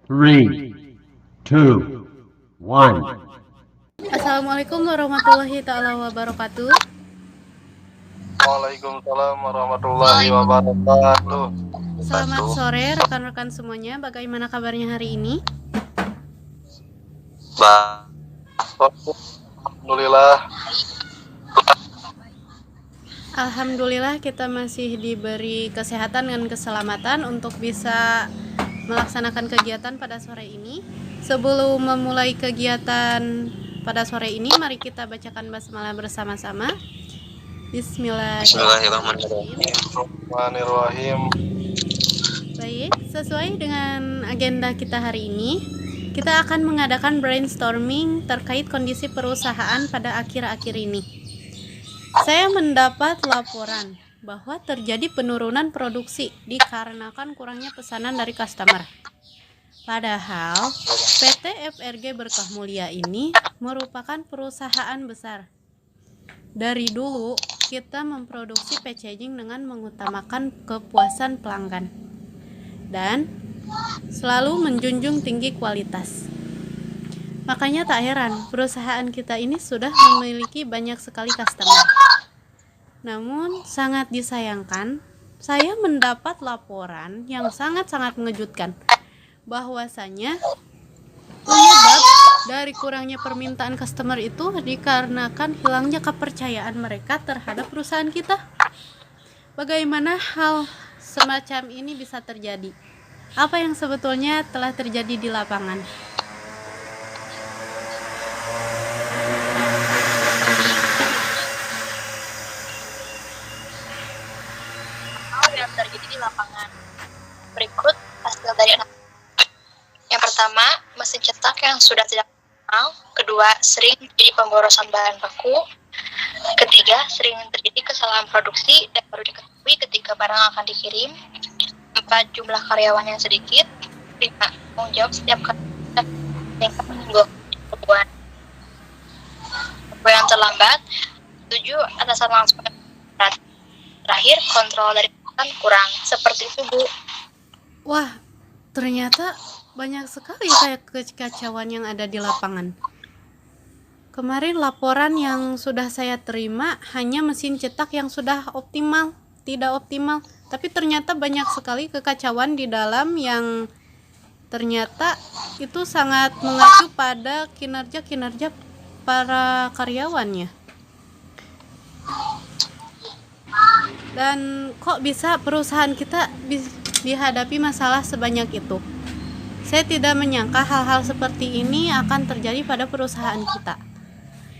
Three, two, one. Assalamualaikum warahmatullahi taala wabarakatuh. Waalaikumsalam warahmatullahi wabarakatuh. Selamat sore rekan-rekan semuanya. Bagaimana kabarnya hari ini? Alhamdulillah. Alhamdulillah kita masih diberi kesehatan dan keselamatan untuk bisa melaksanakan kegiatan pada sore ini. Sebelum memulai kegiatan pada sore ini, mari kita bacakan basmalah bersama-sama. Bismillahirrahmanirrahim. Bismillahirrahmanirrahim. Baik, sesuai dengan agenda kita hari ini, kita akan mengadakan brainstorming terkait kondisi perusahaan pada akhir-akhir ini. Saya mendapat laporan bahwa terjadi penurunan produksi dikarenakan kurangnya pesanan dari customer. Padahal PT FRG Berkah Mulia ini merupakan perusahaan besar. Dari dulu kita memproduksi packaging dengan mengutamakan kepuasan pelanggan dan selalu menjunjung tinggi kualitas. Makanya tak heran perusahaan kita ini sudah memiliki banyak sekali customer. Namun sangat disayangkan, saya mendapat laporan yang sangat-sangat mengejutkan bahwasanya penyebab dari kurangnya permintaan customer itu dikarenakan hilangnya kepercayaan mereka terhadap perusahaan kita. Bagaimana hal semacam ini bisa terjadi? Apa yang sebetulnya telah terjadi di lapangan? Yang terjadi di lapangan. Berikut hasil dari analisis. Yang pertama, mesin cetak yang sudah tidak normal. Kedua, sering terjadi pemborosan bahan baku. Ketiga, sering terjadi kesalahan produksi dan baru diketahui ketika barang akan dikirim. 4, jumlah karyawan yang sedikit. 5, tanggung jawab setiap karyawan sehingga menimbulkan kebutuhan yang terlambat. 7, atasan langsung. Terakhir, kontrol dari atasan kurang. Seperti itu, Bu. Wah, ternyata banyak sekali kayak kekacauan yang ada di lapangan. Kemarin laporan yang sudah saya terima hanya mesin cetak yang sudah optimal, tidak optimal. Tapi ternyata banyak sekali kekacauan di dalam yang ternyata itu sangat mengacu pada kinerja para karyawannya. Dan kok bisa perusahaan kita dihadapi masalah sebanyak itu? Saya tidak menyangka hal-hal seperti ini akan terjadi pada perusahaan kita.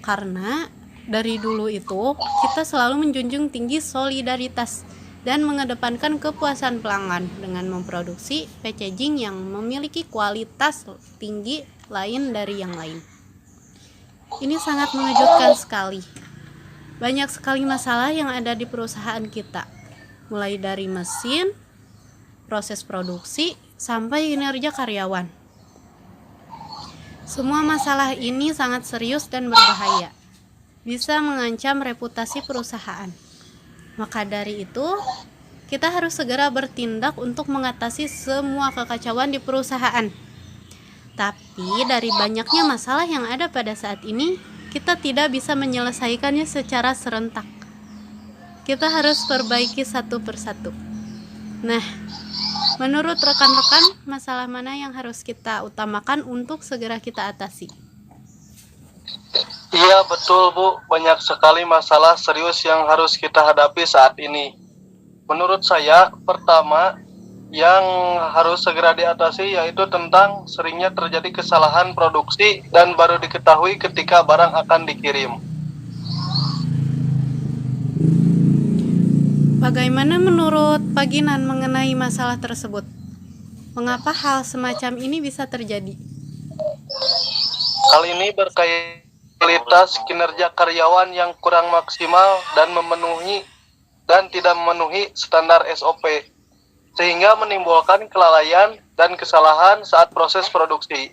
Karena dari dulu itu kita selalu menjunjung tinggi solidaritas dan mengedepankan kepuasan pelanggan dengan memproduksi packaging yang memiliki kualitas tinggi lain dari yang lain. Ini sangat mengejutkan sekali. Banyak sekali masalah yang ada di perusahaan kita, mulai dari mesin, proses produksi, sampai kinerja karyawan. Semua masalah ini sangat serius dan berbahaya, bisa mengancam reputasi perusahaan. Maka dari itu, kita harus segera bertindak untuk mengatasi semua kekacauan di perusahaan. Tapi dari banyaknya masalah yang ada pada saat ini, kita tidak bisa menyelesaikannya secara serentak. Kita harus perbaiki satu persatu. Nah, menurut rekan-rekan, masalah mana yang harus kita utamakan untuk segera kita atasi? Iya, betul, Bu. Banyak sekali masalah serius yang harus kita hadapi saat ini. Menurut saya, pertama yang harus segera diatasi yaitu tentang seringnya terjadi kesalahan produksi dan baru diketahui ketika barang akan dikirim. Bagaimana menurut Pak Ginan mengenai masalah tersebut? Mengapa hal semacam ini bisa terjadi? Hal ini berkaitan kualitas kinerja karyawan yang kurang maksimal dan tidak memenuhi standar SOP, sehingga menimbulkan kelalaian dan kesalahan saat proses produksi,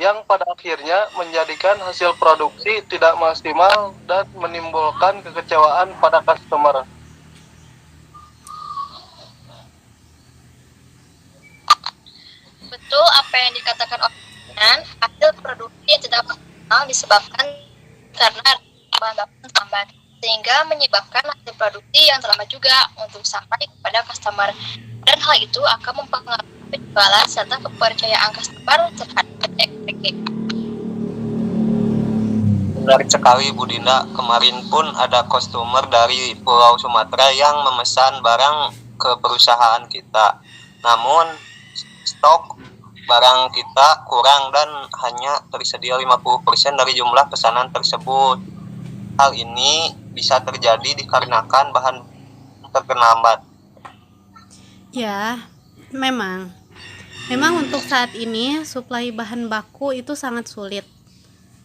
yang pada akhirnya menjadikan hasil produksi tidak maksimal dan menimbulkan kekecewaan pada customer. Betul apa yang dikatakan orang hasil produksi yang tidak maksimal disebabkan karena bahan baku yang terlambat, sehingga menyebabkan hasil produksi yang terlambat juga untuk sampai kepada customer, dan hal itu akan mempengaruhi penjualan serta kepercayaan customer terhadap PTXPG. Menarik sekali Bu Dinda, kemarin pun ada customer dari Pulau Sumatera yang memesan barang ke perusahaan kita. Namun stok barang kita kurang dan hanya tersedia 50% dari jumlah pesanan tersebut. Hal ini bisa terjadi dikarenakan bahan terlambat. Ya, memang untuk saat ini suplai bahan baku itu sangat sulit.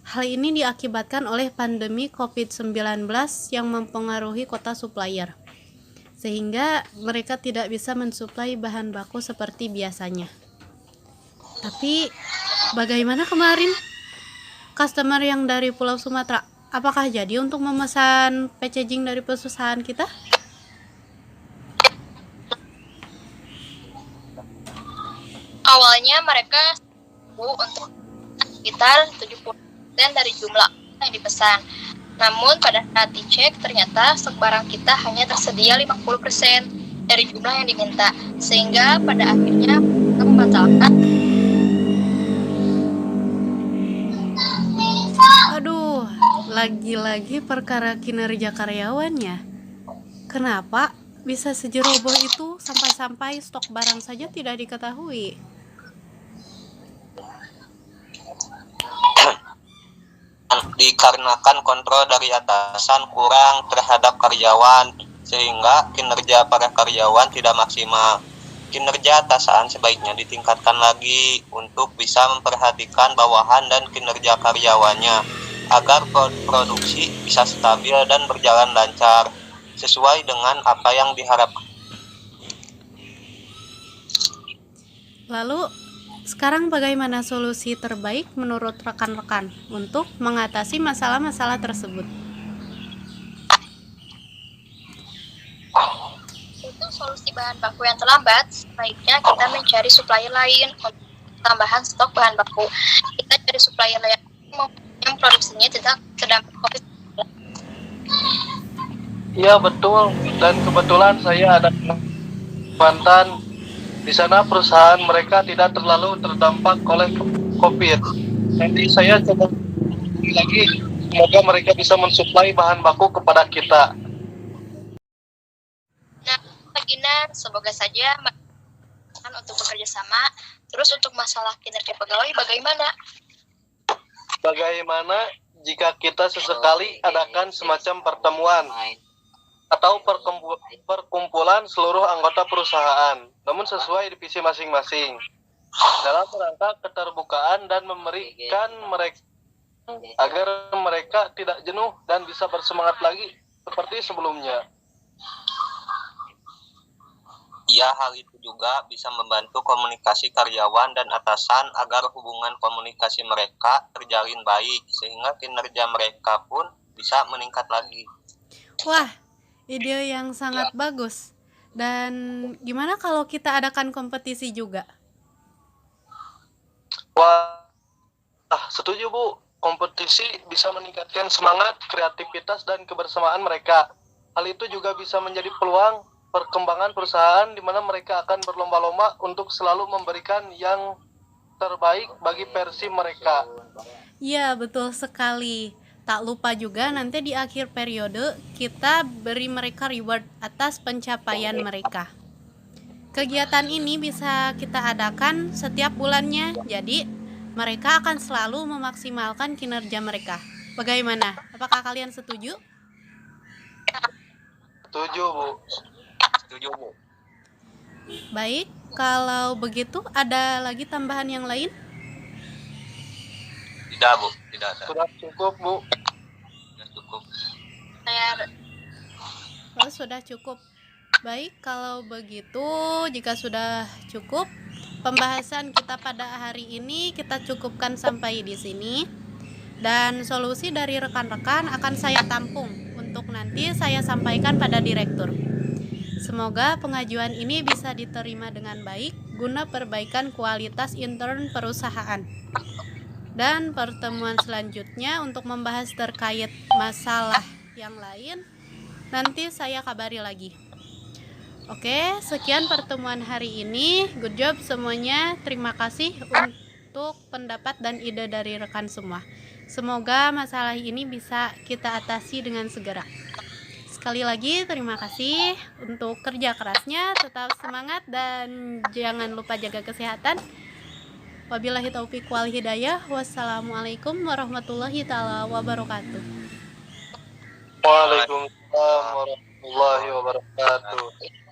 Hal ini diakibatkan oleh pandemi COVID-19 yang mempengaruhi kota supplier, sehingga mereka tidak bisa mensuplai bahan baku seperti biasanya. Tapi bagaimana kemarin customer yang dari Pulau Sumatera? Apakah jadi untuk memesan packaging dari perusahaan kita? Awalnya mereka untuk sekitar 70% dari jumlah yang dipesan. Namun pada saat dicek ternyata stok barang kita hanya tersedia 50% dari jumlah yang diminta, sehingga pada akhirnya kita membatalkan. Aduh, lagi-lagi perkara kinerja karyawannya. Kenapa bisa sejeroboh itu sampai-sampai stok barang saja tidak diketahui? Dikarenakan kontrol dari atasan kurang terhadap karyawan, sehingga kinerja para karyawan tidak maksimal. Kinerja atasan sebaiknya ditingkatkan lagi untuk bisa memperhatikan bawahan dan kinerja karyawannya agar produksi bisa stabil dan berjalan lancar sesuai dengan apa yang diharapkan. Lalu sekarang bagaimana solusi terbaik menurut rekan-rekan untuk mengatasi masalah-masalah tersebut? Untuk solusi bahan baku yang terlambat, sebaiknya kita mencari supplier lain untuk tambahan stok bahan baku. Kita cari supplier lain yang produksinya tidak terdampak COVID-19. Iya betul, dan kebetulan saya ada mantan. Di sana perusahaan mereka tidak terlalu terdampak oleh COVID. Nanti saya coba lagi, semoga mereka bisa mensuplai bahan baku kepada kita. Nah, Gina, semoga saja untuk bekerja sama. Terus untuk masalah kinerja pegawai bagaimana? Bagaimana jika kita sesekali adakan semacam pertemuan atau perkumpulan seluruh anggota perusahaan, namun sesuai divisi masing-masing, dalam rangka keterbukaan dan memberikan mereka agar mereka tidak jenuh dan bisa bersemangat lagi seperti sebelumnya. Ya, hal itu juga bisa membantu komunikasi karyawan dan atasan agar hubungan komunikasi mereka terjalin baik, sehingga kinerja mereka pun bisa meningkat lagi. Wah, ide yang sangat bagus. Dan gimana kalau kita adakan kompetisi juga? Wah, setuju Bu. Kompetisi bisa meningkatkan semangat, kreativitas, dan kebersamaan mereka. Hal itu juga bisa menjadi peluang perkembangan perusahaan di mana mereka akan berlomba-lomba untuk selalu memberikan yang terbaik bagi versi mereka. Ya, betul sekali. Tak lupa juga nanti di akhir periode kita beri mereka reward atas pencapaian mereka. Kegiatan ini bisa kita adakan setiap bulannya, jadi mereka akan selalu memaksimalkan kinerja mereka. Bagaimana? Apakah kalian setuju? Setuju Bu. Setuju, Bu. Baik, kalau begitu ada lagi tambahan yang lain? Tidak, Bu. Tidak ada. Sudah cukup Bu. Sudah cukup. Oh, sudah cukup. Baik, kalau begitu jika sudah cukup pembahasan kita pada hari ini kita cukupkan sampai di sini. Dan solusi dari rekan-rekan akan saya tampung untuk nanti saya sampaikan pada direktur. Semoga pengajuan ini bisa diterima dengan baik guna perbaikan kualitas intern perusahaan. Dan pertemuan selanjutnya untuk membahas terkait masalah yang lain, nanti saya kabari lagi. Oke, sekian pertemuan hari ini. Good job semuanya. Terima kasih untuk pendapat dan ide dari rekan semua. Semoga masalah ini bisa kita atasi dengan segera. Sekali lagi terima kasih untuk kerja kerasnya. Tetap semangat dan jangan lupa jaga kesehatan. Wabillahi taufiq wal hidayah. Wassalamualaikum warahmatullahi taala wabarakatuh. Waalaikumsalam warahmatullahi wabarakatuh.